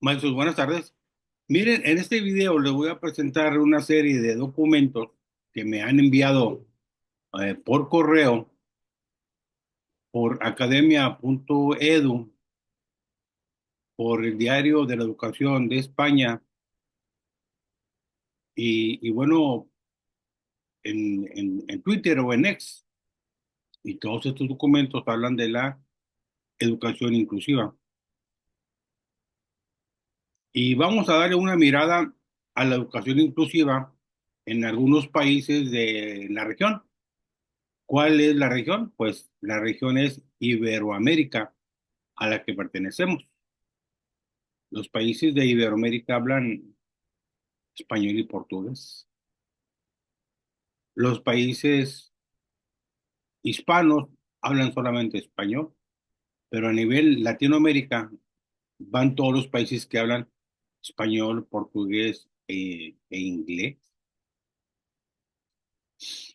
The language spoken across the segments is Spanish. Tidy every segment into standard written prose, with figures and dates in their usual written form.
Maestros, buenas tardes. Miren, en este video les voy a presentar una serie de documentos que me han enviado por correo, por academia.edu, por el Diario de la Educación de España y bueno, en Twitter o en X. Y todos estos documentos hablan de la educación inclusiva. Y vamos a darle una mirada a la educación inclusiva en algunos países de la región. ¿Cuál es la región? Pues la región es Iberoamérica, a la que pertenecemos. Los países de Iberoamérica hablan español y portugués. Los países hispanos hablan solamente español, pero a nivel Latinoamérica van todos los países que hablan español, portugués e inglés,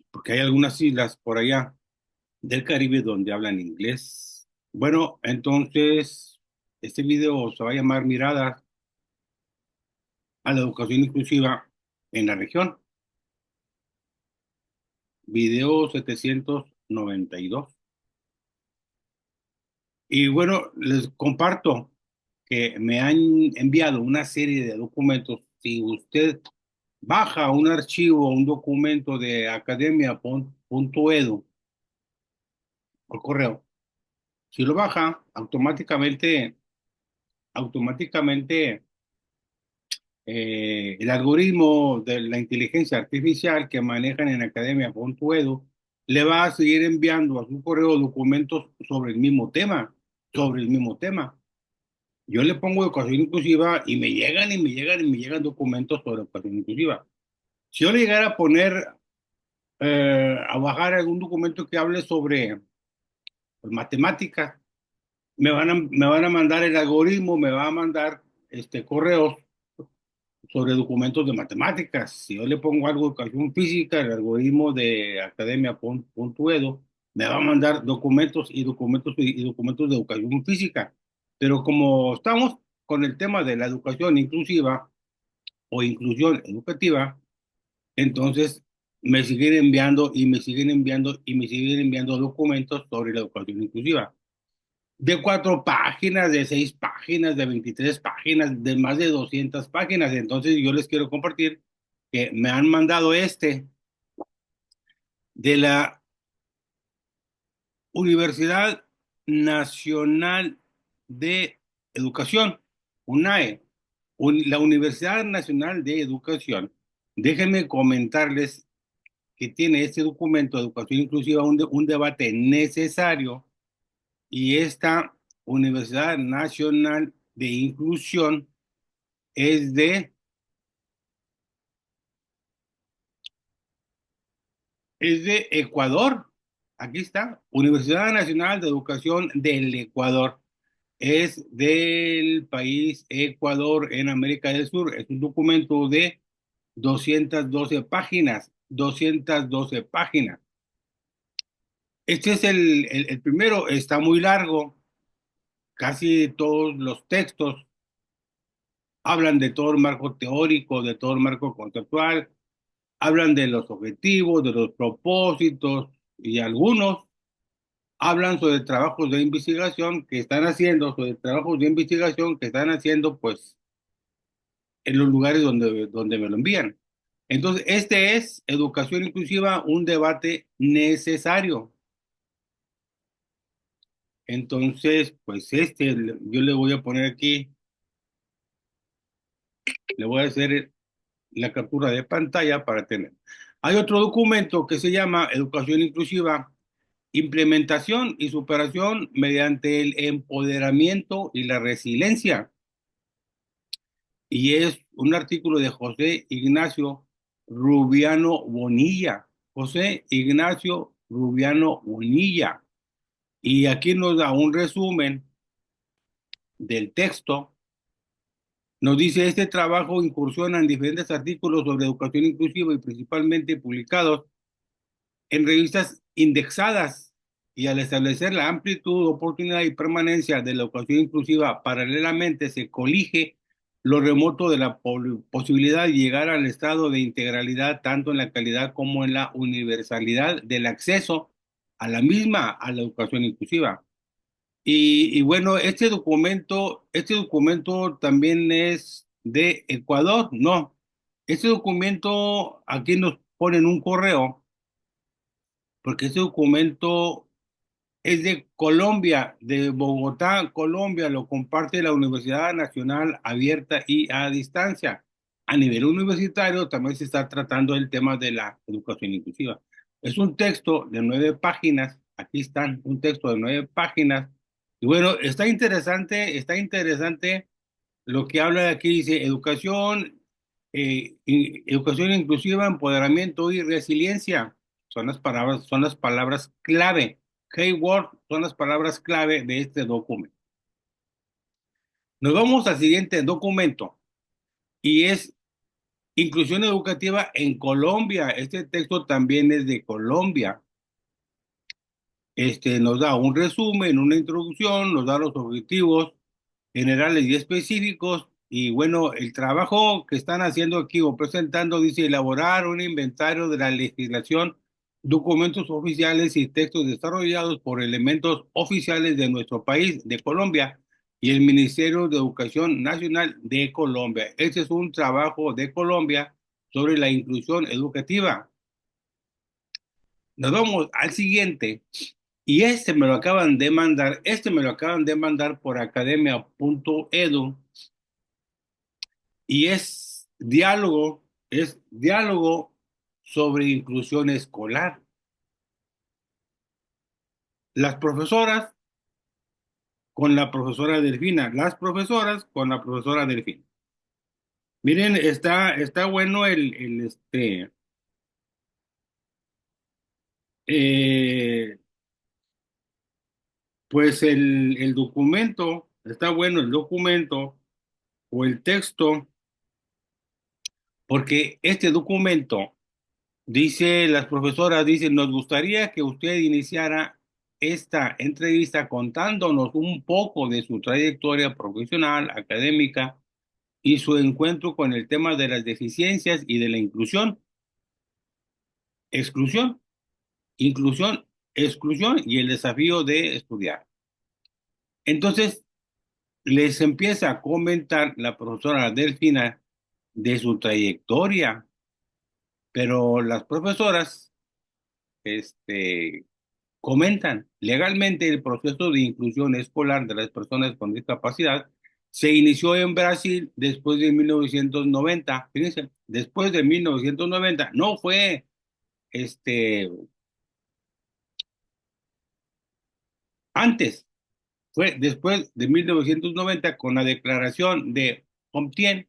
porque hay algunas islas por allá del Caribe donde hablan inglés. Bueno, entonces, este video se va a llamar Miradas a la educación inclusiva en la región. Video 792. Y bueno, les comparto que me han enviado una serie de documentos. Si usted baja un archivo, un documento de academia.edu por correo, si lo baja, automáticamente el algoritmo de la inteligencia artificial que manejan en academia.edu le va a seguir enviando a su correo documentos sobre el mismo tema. Yo le pongo educación inclusiva y me llegan y me llegan y me llegan documentos sobre educación inclusiva. Si yo le llegara a poner, a bajar algún documento que hable sobre pues, matemáticas, me van a mandar el algoritmo, me va a mandar correos sobre documentos de matemáticas. Si yo le pongo algo de educación física, el algoritmo de academia.edu me va a mandar documentos y documentos y documentos de educación física. Pero como estamos con el tema de la educación inclusiva o inclusión educativa, entonces me siguen enviando y me siguen enviando y me siguen enviando documentos sobre la educación inclusiva de 4 páginas, de 6 páginas, de 23 páginas, de más de 200 páginas. Entonces yo les quiero compartir que me han mandado de la Universidad Nacional de Educación, UNAE, la Universidad Nacional de Educación. Déjenme comentarles que tiene este documento de educación inclusiva un debate necesario y esta Universidad Nacional de Inclusión es de Ecuador. Aquí está, Universidad Nacional de Educación del Ecuador. Es del país Ecuador en América del Sur. Es un documento de 212 páginas. 212 páginas. Este es el primero, está muy largo. Casi todos los textos hablan de todo el marco teórico, de todo el marco conceptual, hablan de los objetivos, de los propósitos y algunos hablan sobre trabajos de investigación que están haciendo, sobre trabajos de investigación que están haciendo, pues, en los lugares donde me lo envían. Entonces, este es educación inclusiva, un debate necesario. Entonces, pues yo le voy a poner aquí, le voy a hacer la captura de pantalla para tener. Hay otro documento que se llama Educación Inclusiva, Implementación y Superación mediante el Empoderamiento y la Resiliencia. Y es un artículo de José Ignacio Rubiano Bonilla. José Ignacio Rubiano Bonilla. Y aquí nos da un resumen del texto. Nos dice, este trabajo incursiona en diferentes artículos sobre educación inclusiva y principalmente publicados en revistas indexadas y al establecer la amplitud, oportunidad y permanencia de la educación inclusiva, paralelamente se colige lo remoto de la posibilidad de llegar al estado de integralidad, tanto en la calidad como en la universalidad del acceso a la misma, a la educación inclusiva. Y bueno, este documento también es de Ecuador, no. Este documento aquí nos ponen un correo, porque este documento es de Colombia, de Bogotá, Colombia, lo comparte la Universidad Nacional Abierta y a Distancia. A nivel universitario también se está tratando el tema de la educación inclusiva. Es un texto de 9 páginas, aquí están, un texto de 9 páginas. Y bueno, está interesante lo que habla de aquí, dice educación inclusiva, empoderamiento y resiliencia. Son las palabras clave. Keyword son las palabras clave de este documento. Nos vamos al siguiente documento y es inclusión educativa en Colombia. Este texto también es de Colombia. Nos da un resumen, una introducción, nos da los objetivos generales y específicos. Y bueno, el trabajo que están haciendo aquí o presentando dice elaborar un inventario de la legislación, documentos oficiales y textos desarrollados por elementos oficiales de nuestro país, de Colombia, y el Ministerio de Educación Nacional de Colombia. Este es un trabajo de Colombia sobre la inclusión educativa. Nos vamos al siguiente. Y este me lo acaban de mandar por academia.edu y es diálogo sobre inclusión escolar. Las profesoras con la profesora Delfina, las profesoras con la profesora Delfina. Miren, está bueno eh, pues el documento, está bueno el documento o el texto, porque este documento dice, las profesoras dicen, nos gustaría que usted iniciara esta entrevista contándonos un poco de su trayectoria profesional, académica y su encuentro con el tema de las deficiencias y de la inclusión, exclusión, inclusión, exclusión y el desafío de estudiar. Entonces, les empieza a comentar la profesora Delfina de su trayectoria, pero las profesoras, este, comentan, legalmente el proceso de inclusión escolar de las personas con discapacidad se inició en Brasil después de 1990. Fíjense, después de 1990, no fue este, antes, fue después de 1990 con la declaración de Compiègne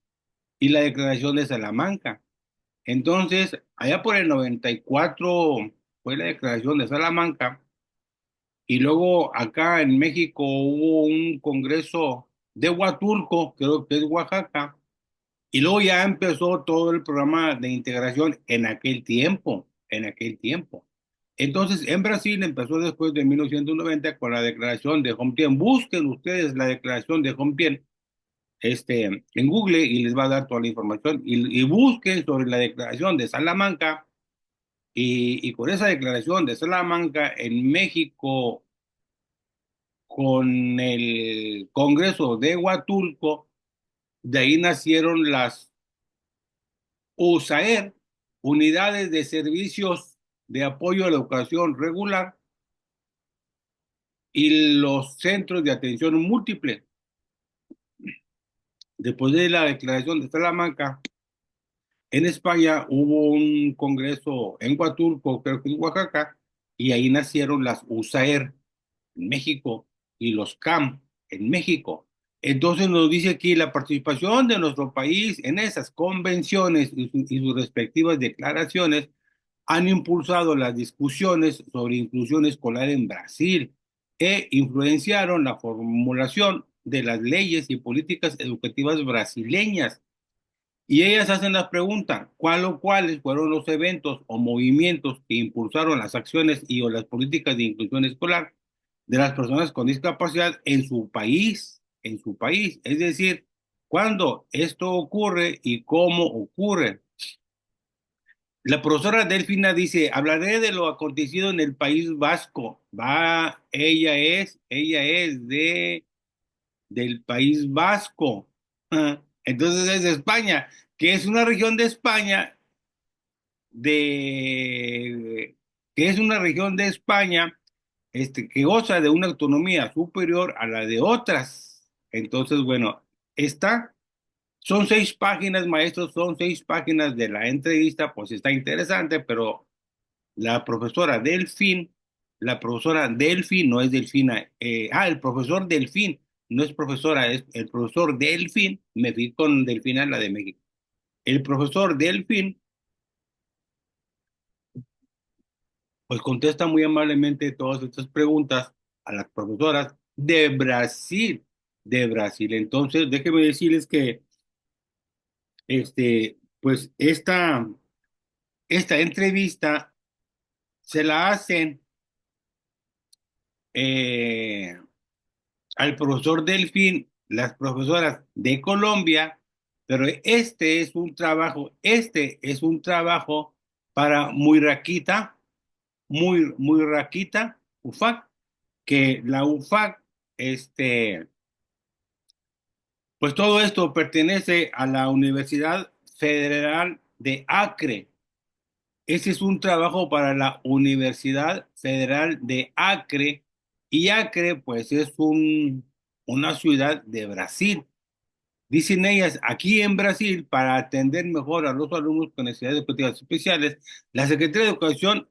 y la declaración de Salamanca. Entonces, allá por el 94 fue la declaración de Salamanca. Y luego acá en México hubo un congreso de Huatulco, creo que es Oaxaca, y luego ya empezó todo el programa de integración en aquel tiempo, en aquel tiempo. Entonces, en Brasil empezó después de 1990 con la declaración de Compiègne. Busquen ustedes la declaración de Compiègne, en Google y les va a dar toda la información. Y busquen sobre la declaración de Salamanca. Y con esa declaración de Salamanca en México con el Congreso de Huatulco, de ahí nacieron las USAER, Unidades de Servicios de Apoyo a la Educación Regular, y los Centros de Atención Múltiple. Después de la declaración de Salamanca, en España hubo un congreso en Huatulco, creo que en Oaxaca, y ahí nacieron las USAER en México y los CAM en México. Entonces nos dice aquí la participación de nuestro país en esas convenciones y sus respectivas declaraciones han impulsado las discusiones sobre inclusión escolar en Brasil e influenciaron la formulación de las leyes y políticas educativas brasileñas. Y ellas hacen la pregunta, ¿cuál o cuáles fueron los eventos o movimientos que impulsaron las acciones y o las políticas de inclusión escolar de las personas con discapacidad en su país? En su país. Es decir, cuándo esto ocurre y cómo ocurre. La profesora Delfina dice, hablaré de lo acontecido en el País Vasco. Ella es del País Vasco. Entonces es de España, que es una región de España, de, que es una región de España, que goza de una autonomía superior a la de otras. Entonces, bueno, esta son 6 páginas, maestros, son 6 páginas de la entrevista, pues está interesante, pero la profesora Delfín, la profesora Delfín no es Delfina, el profesor Delfín no es profesora, es el profesor Delfín, me fui con Delfina, la de México. El profesor Delfín, pues contesta muy amablemente todas estas preguntas a las profesoras de Brasil, de Brasil. Entonces, déjenme decirles que, pues esta entrevista se la hacen eh, al profesor Delfín, las profesoras de Colombia, pero este es un trabajo para muy raquita, muy raquita, UFAC, que la UFAC, pues todo esto pertenece a la Universidad Federal de Acre. Ese es un trabajo para la Universidad Federal de Acre, y Acre, pues es una ciudad de Brasil. Dicen ellas, aquí en Brasil, para atender mejor a los alumnos con necesidades educativas especiales, la Secretaría de Educación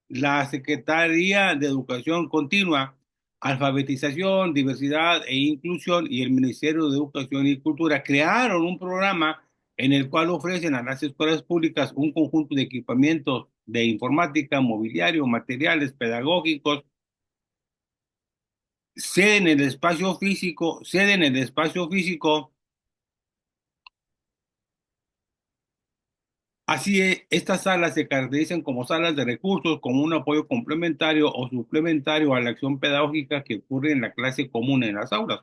la Secretaría de Educación Continua, Alfabetización, Diversidad e Inclusión y el Ministerio de Educación y Cultura crearon un programa en el cual ofrecen a las escuelas públicas un conjunto de equipamientos de informática, mobiliario, materiales pedagógicos, sede en el espacio físico. Así es, estas salas se caracterizan como salas de recursos, como un apoyo complementario o suplementario a la acción pedagógica que ocurre en la clase común en las aulas.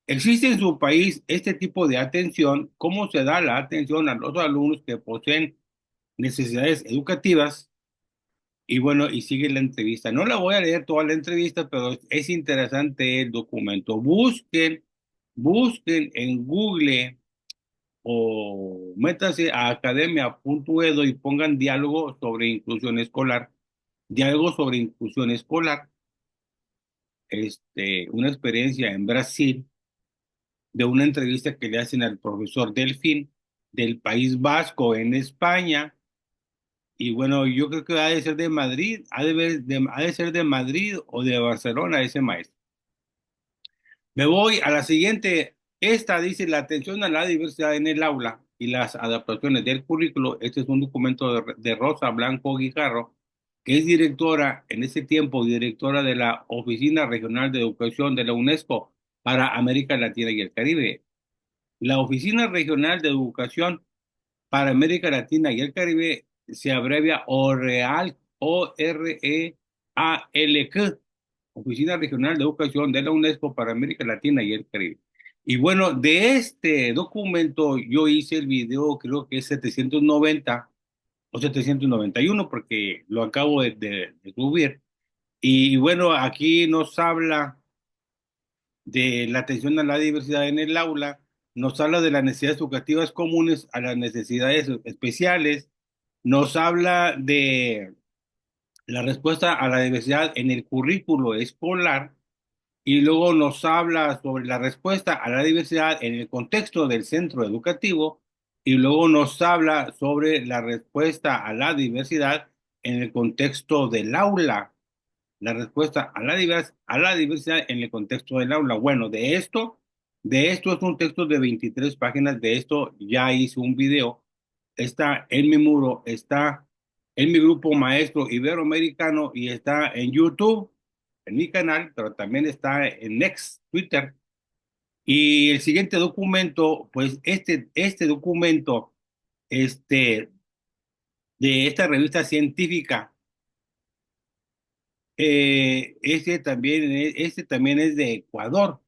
¿Existe en su país este tipo de atención? ¿Cómo se da la atención a los alumnos que poseen necesidades educativas? Y bueno, y sigue la entrevista. No la voy a leer toda la entrevista, pero es interesante el documento. Busquen en Google o métanse a academia.edu y pongan diálogo sobre inclusión escolar, una experiencia en Brasil de una entrevista que le hacen al profesor Delfín del País Vasco en España. Y bueno, yo creo que ha de ser de Madrid, ha de ser de Madrid o de Barcelona ese maestro. Me voy a la siguiente. Esta dice la atención a la diversidad en el aula y las adaptaciones del currículo. Este es un documento de Rosa Blanco Guijarro, que es directora, en ese tiempo, directora de la Oficina Regional de Educación de la UNESCO para América Latina y el Caribe. La Oficina Regional de Educación para América Latina y el Caribe se abrevia OREALC, OREALC, Oficina Regional de Educación de la UNESCO para América Latina y el Caribe. Y bueno, de este documento yo hice el video, creo que es 790 o 791, porque lo acabo de subir. Y bueno, aquí nos habla de la atención a la diversidad en el aula, nos habla de las necesidades educativas comunes a las necesidades especiales, nos habla de la respuesta a la diversidad en el currículo escolar, y luego nos habla sobre la respuesta a la diversidad en el contexto del centro educativo, y luego nos habla sobre la respuesta a la diversidad en el contexto del aula, la respuesta a la diversidad en el contexto del aula. Bueno, de esto es un texto de 23 páginas, de esto ya hice un video, está en mi muro, está en mi grupo maestro iberoamericano y está en YouTube, en mi canal, pero también está en X, Twitter. Y el siguiente documento, pues este documento, este, de esta revista científica, este también es de Ecuador.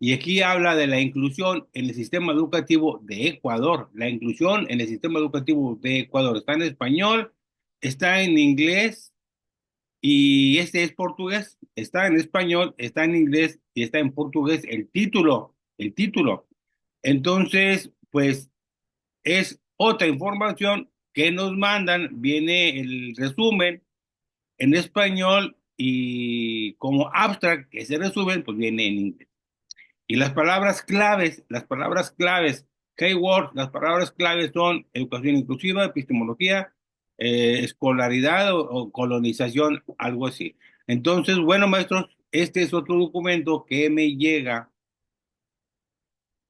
Y aquí habla de la inclusión en el sistema educativo de Ecuador. La inclusión en el sistema educativo de Ecuador está en español, está en inglés y este es portugués. Está en español, está en inglés y está en portugués el título. Entonces, pues es otra información que nos mandan, viene el resumen en español y como abstract, que se resumen, pues viene en inglés. Y las palabras claves, keywords, las palabras claves son educación inclusiva, epistemología, escolaridad o colonización, algo así. Entonces, bueno, maestros, este es otro documento que me llega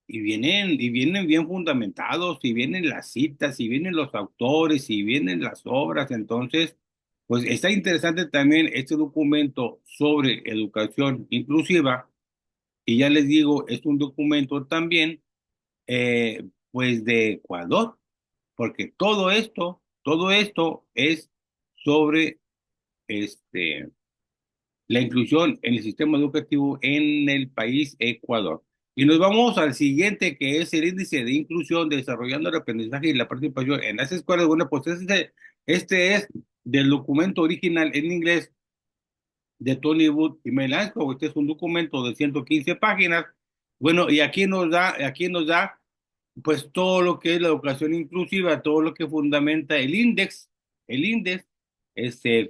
y vienen bien fundamentados, y vienen las citas, y vienen los autores, y vienen las obras. Entonces, pues está interesante también este documento sobre educación inclusiva. Y ya les digo, es un documento también, pues de Ecuador, porque todo esto es sobre este, la inclusión en el sistema educativo en el país Ecuador. Y nos vamos al siguiente, que es el índice de inclusión, desarrollando el aprendizaje y la participación en las escuelas. Bueno, pues este es del documento original en inglés de Tony Wood y Melanco. Este es un documento de 115 páginas. Bueno, y aquí nos da pues todo lo que es la educación inclusiva, todo lo que fundamenta el índice,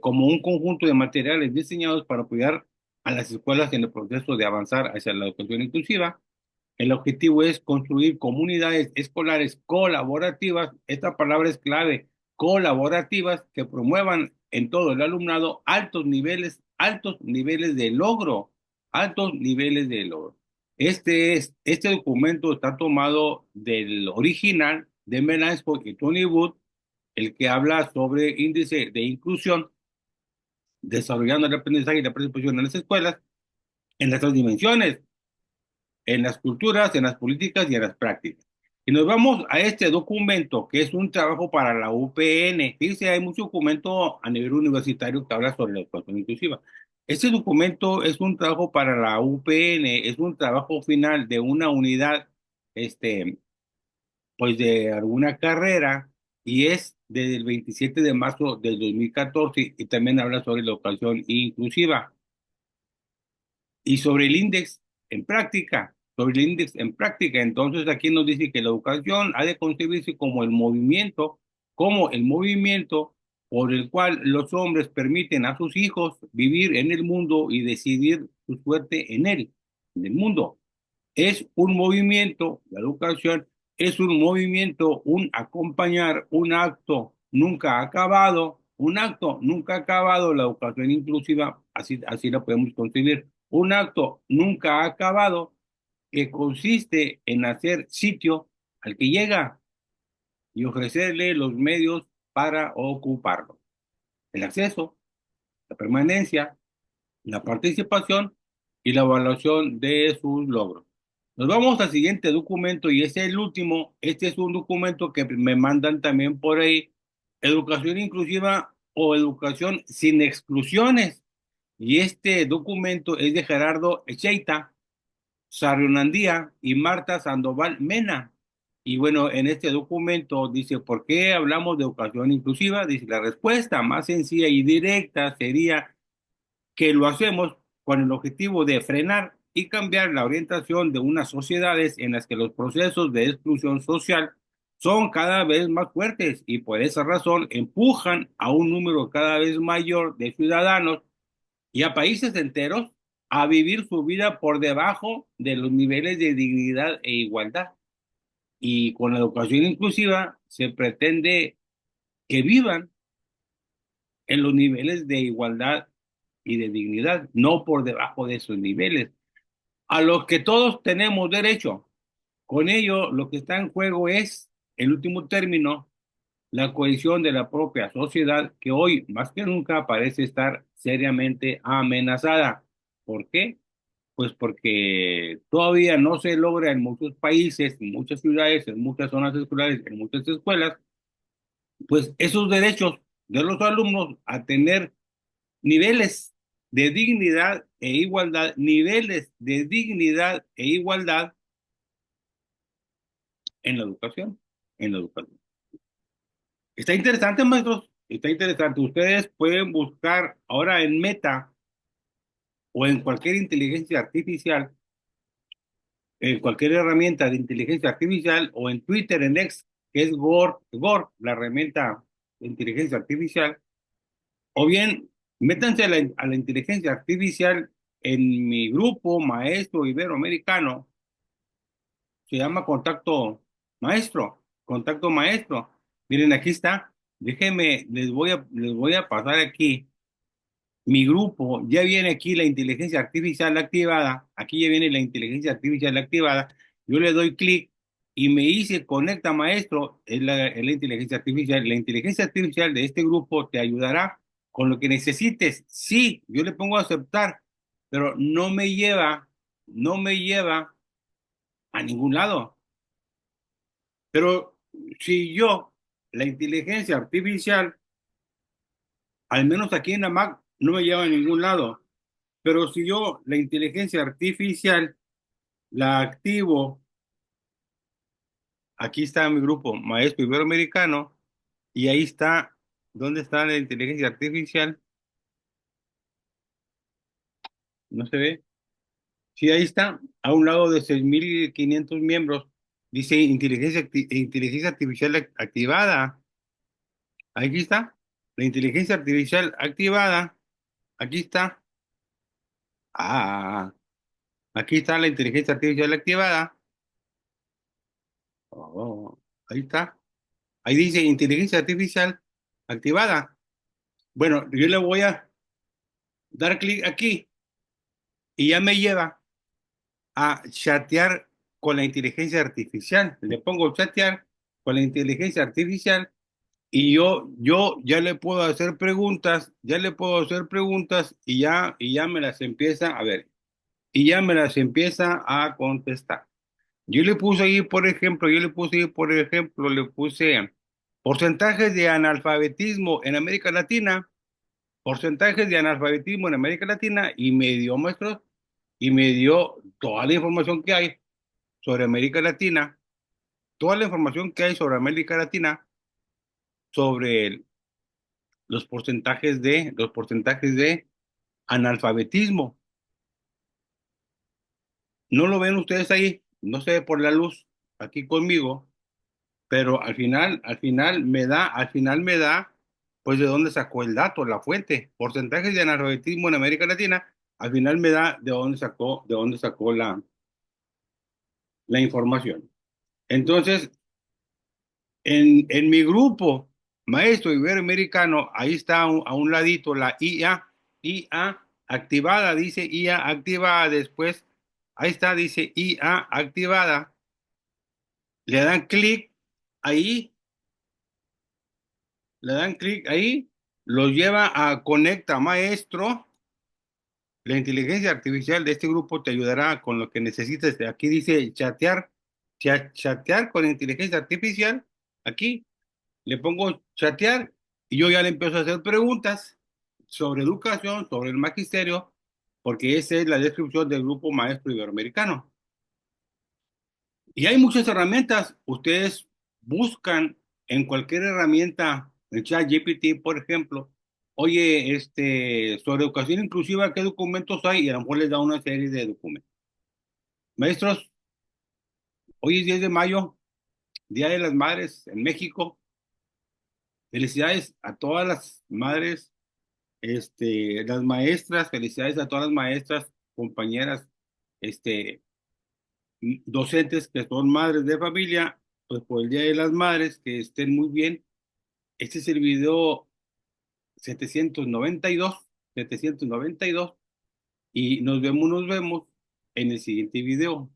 como un conjunto de materiales diseñados para apoyar a las escuelas en el proceso de avanzar hacia la educación inclusiva. El objetivo es construir comunidades escolares colaborativas. Esta palabra es clave, colaborativas, que promuevan en todo el alumnado altos niveles de logro, altos niveles de logro. Este documento está tomado del original de Melanchthon y Tony Wood, el que habla sobre índice de inclusión, desarrollando el aprendizaje y la participación en las escuelas, en las tres dimensiones, en las culturas, en las políticas y en las prácticas. Y nos vamos a este documento, que es un trabajo para la UPN. Fíjense, hay mucho documento a nivel universitario que habla sobre la educación inclusiva. Este documento es un trabajo para la UPN, es un trabajo final de una unidad, este, pues de alguna carrera, y es desde el 27 de marzo del 2014, y también habla sobre la educación inclusiva. Y sobre el índice en práctica, sobre el índice en práctica, entonces aquí nos dice que la educación ha de concebirse como el movimiento por el cual los hombres permiten a sus hijos vivir en el mundo y decidir su suerte en el mundo. Es un movimiento, la educación es un movimiento, un acompañar, un acto nunca acabado, un acto nunca acabado. La educación inclusiva, así la podemos concebir, un acto nunca acabado que consiste en hacer sitio al que llega y ofrecerle los medios para ocuparlo. El acceso, la permanencia, la participación y la evaluación de sus logros. Nos vamos al siguiente documento y este es el último. Este es un documento que me mandan también por ahí, educación inclusiva o educación sin exclusiones. Y este documento es de Gerardo Echeita, Sarionandía y Marta Sandoval Mena. Y bueno, en este documento dice, ¿por qué hablamos de educación inclusiva? Dice, la respuesta más sencilla y directa sería que lo hacemos con el objetivo de frenar y cambiar la orientación de unas sociedades en las que los procesos de exclusión social son cada vez más fuertes y por esa razón empujan a un número cada vez mayor de ciudadanos y a países enteros a vivir su vida por debajo de los niveles de dignidad e igualdad. Y con la educación inclusiva se pretende que vivan en los niveles de igualdad y de dignidad, no por debajo de esos niveles, a los que todos tenemos derecho. Con ello, lo que está en juego es, en último término, la cohesión de la propia sociedad, que hoy más que nunca parece estar seriamente amenazada. ¿Por qué? Pues porque todavía no se logra en muchos países, en muchas ciudades, en muchas zonas escolares, en muchas escuelas, pues esos derechos de los alumnos a tener niveles. de dignidad e igualdad, niveles de dignidad e igualdad en la educación, en la educación. Está interesante, maestros, está interesante. Ustedes pueden buscar ahora en Meta o en cualquier inteligencia artificial, en cualquier herramienta de inteligencia artificial o en Twitter, en X, que es Gore, la herramienta de inteligencia artificial, o bien métanse a la inteligencia artificial en mi grupo Maestro Iberoamericano, se llama Contacto Maestro. Miren, aquí está. Déjenme, les voy a pasar aquí mi grupo. Ya viene aquí la inteligencia artificial activada. Aquí ya viene la inteligencia artificial activada. Yo le doy clic y me dice Conecta Maestro. Es la inteligencia artificial. La inteligencia artificial de este grupo te ayudará con lo que necesites. Sí, yo le pongo a aceptar, pero no me lleva a ningún lado. Pero si yo, la inteligencia artificial, al menos aquí en la Mac, no me lleva a ningún lado. Pero si yo, la inteligencia artificial, la activo, aquí está mi grupo, Maestro Iberoamericano, y ahí está, ¿dónde está la inteligencia artificial? ¿No se ve? Sí, ahí está, a un lado de 6.500 miembros, dice inteligencia artificial activada. Aquí está, la inteligencia artificial activada. Aquí está. Ah, aquí está la inteligencia artificial activada. Oh, ahí está. Ahí dice inteligencia artificial activada. Bueno, yo le voy a dar clic aquí y ya me lleva a chatear con la inteligencia artificial. Le pongo chatear con la inteligencia artificial y yo ya le puedo hacer preguntas, ya le puedo hacer preguntas y ya me las empieza a ver, y ya me las empieza a contestar. Yo le puse ahí, por ejemplo, le puse porcentajes de analfabetismo en América Latina, porcentajes de analfabetismo en América Latina, y me dio maestros, y me dio toda la información que hay sobre América Latina, toda la información que hay sobre América Latina, sobre los porcentajes de analfabetismo. ¿No lo ven ustedes ahí? No se ve por la luz aquí conmigo, pero al final me da, pues de dónde sacó el dato, la fuente, porcentajes de analfabetismo en América Latina, al final me da de dónde sacó la información. Entonces, en mi grupo, Maestro Iberoamericano, ahí está a un ladito la IA activada, dice IA activada, después, ahí está, dice IA activada, le dan clic ahí le dan clic ahí, los lleva a Conecta Maestro. La inteligencia artificial de este grupo te ayudará con lo que necesites. Aquí dice chatear, chatear con inteligencia artificial. Aquí le pongo chatear y yo ya le empiezo a hacer preguntas sobre educación, sobre el magisterio, porque esa es la descripción del grupo Maestro Iberoamericano. Y hay muchas herramientas. Ustedes buscan en cualquier herramienta, en ChatGPT, por ejemplo, oye, sobre educación inclusiva, ¿qué documentos hay? Y a lo mejor les da una serie de documentos. Maestros, hoy es 10 de mayo, Día de las Madres en México. Felicidades a todas las madres, las maestras, felicidades a todas las maestras, compañeras, este, docentes que son madres de familia, pues por el Día de las Madres, que estén muy bien. Este es el video 792, 792, y nos vemos en el siguiente video.